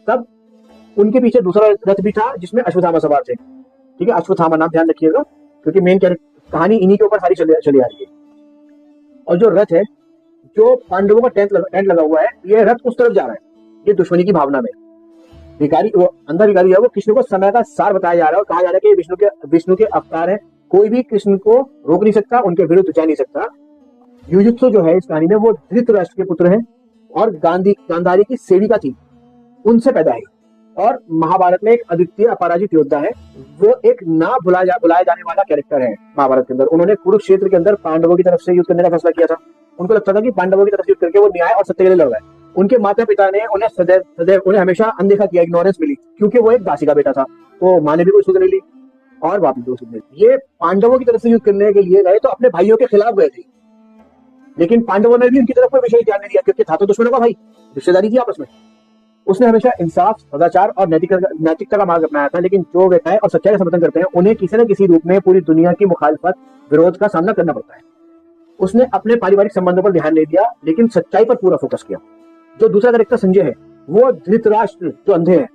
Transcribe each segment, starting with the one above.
तब उनके पीछे दूसरा रथ भी था जिसमें अश्वत्थामा सवार थे। ठीक है, अश्वत्थामा नाम ध्यान रखिएगा, क्योंकि मेन कहानी इन्हीं के ऊपर सारी चली आ रही है। और जो रथ है, जो पांडवों का टेंट लगा हुआ है, ये रथ उस तरफ जा रहा है, ये दुश्मनी की भावना में। भिखारी, वो अंधा भिखारी है, वो कृष्ण को समय का सार बताया जा रहा है और कहा जा रहा है कि विष्णु के अवतार है, कोई भी कृष्ण को रोक नहीं सकता, उनके विरुद्ध जा नहीं सकता। युयुत्सु जो है इस कहानी में, वो धृतराष्ट्र के पुत्र हैं और गांधारी की सेविका थी, उनसे पैदा है। और महाभारत में एक अद्वितीय अपराजित योद्धा है, वो एक ना बुलाया जाने वाला कैरेक्टर है महाभारत के अंदर। उन्होंने कुरुक्षेत्र के अंदर पांडवों की तरफ से युद्ध करने का फैसला किया था। उनको लगता था कि पांडवों की तरफ से युद्ध करके वो न्याय और सत्य के लिए लड़ रहा है। उनके माता पिता ने उन्हें सदैव उन्हें हमेशा अनदेखा किया, इग्नोरेंस मिली, क्योंकि वो एक दासी का बेटा था। तो माँ ने भी कोई सुध नहीं ली और बाप ने भी कोई सुध नहीं ली। ये पांडवों की तरफ से युद्ध करने के लिए गए तो अपने भाइयों के खिलाफ गए थे, लेकिन पांडवों ने भी उनकी तरफ कोई विशेष ध्यान नहीं दिया, क्योंकि था तो दुश्मनों का भाई, रिश्तेदारी थी आपस में। उसने हमेशा इंसाफ, सदाचार और नैतिकता का मार्ग अपनाया था। लेकिन जो व्यक्ति और सच्चाई का समर्थन करते हैं, उन्हें किसी न किसी रूप में पूरी दुनिया की मुखालिफत, विरोध का सामना करना पड़ता है। उसने अपने पारिवारिक संबंधों पर ध्यान नहीं दिया, लेकिन सच्चाई पर पूरा फोकस किया। जो दूसरा कैरेक्टर संजय है, वो धृतराष्ट्र जो अंधे हैं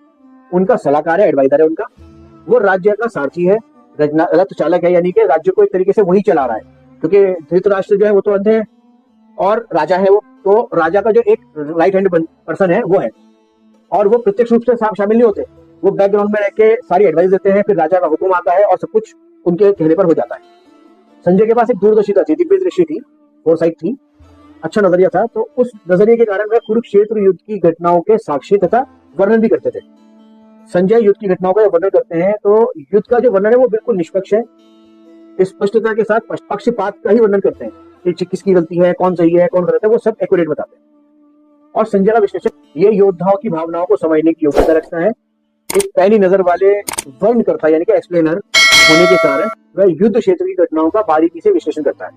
उनका सलाहकार है, एडवाइजर है उनका। वो राज्य का सारथी है, रथ चालक है, यानी कि राज्य को एक तरीके से वही चला रहा है, क्योंकि धृतराष्ट्र जो है वो तो अंधे है और राजा है वो, तो राजा का जो एक राइट हैंड पर्सन है वो है, और वो प्रत्यक्ष रूप से शामिल नहीं होते, वो बैकग्राउंड में रह के सारी एडवाइस देते हैं, फिर राजा का हुक्म आता है और सब कुछ उनके कहने पर हो जाता है। संजय के पास एक दूरदर्शिता थी, दिव्य दृष्टि थी, फोरसाइट थी, अच्छा नजरिया था। तो उस नजरिए के कारण वह कुरुक्षेत्र युद्ध की घटनाओं के साक्षी तथा वर्णन भी करते थे। संजय युद्ध की घटनाओं का वर्णन करते हैं तो युद्ध का जो वर्णन है वो बिल्कुल निष्पक्ष है, स्पष्टता के साथ पक्षपात का ही वर्णन करते हैं कि किसकी गलती है, कौन सही है, कौन गलत है, वो सब एक्यूरेट बताते हैं। और संजय का विश्लेषण ये योद्धाओं की भावनाओं को समझने की योग्यता रखता है। एक पैनी नजर वाले वर्णन करता है, यानी कि एक्सप्लेनर होने के कारण वह युद्ध क्षेत्र की घटनाओं का बारीकी से विश्लेषण करता है।